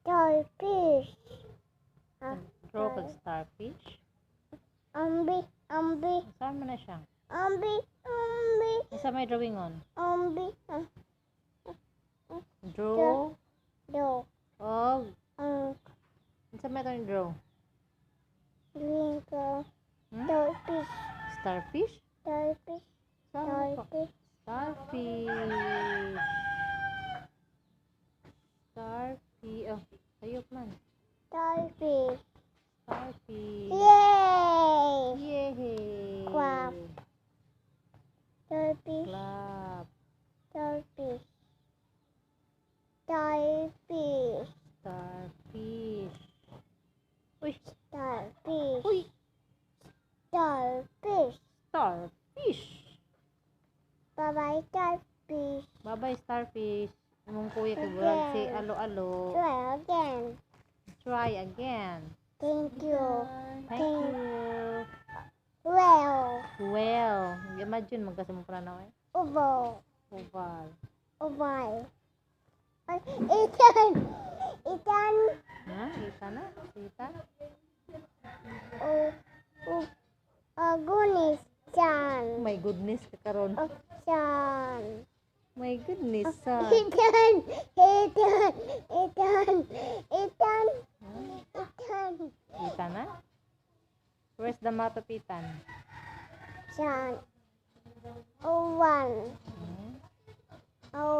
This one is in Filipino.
Starfish. Draw kag starfish. Ambi. Saan mo na siya? Ambi. Sa may drawing on. Ambi. Draw Do. og sa may tayong draw. Twinkle. Hmm? Starfish. Starfish? Starfish. Saan mo pa? Starfish. Starfish. Oh, ayop man. Starfish. Starfish. Yay! Yay! Clap. Starfish. Clap. Starfish. Starfish. Starfish. Uy! Starfish. Uy! Starfish. Starfish! Bye-bye, starfish. Bye-bye, starfish. Among kuya kay Burag si alo-alo. Try again. Try again. Thank you. Thank you. Well. Well, imagine magkasama pa na eh. Oval. Oval. Oval. Ethan. Ethan. Ha? Kita na? Kita? Agonis. Chan. My goodness, kakaroon. Chan. My goodness, son. Ethan. Ethan. Ethan. Ethan. Ethan. Kita na? Where's the map of Ethan? Chan. Owan. Hmm? Owan.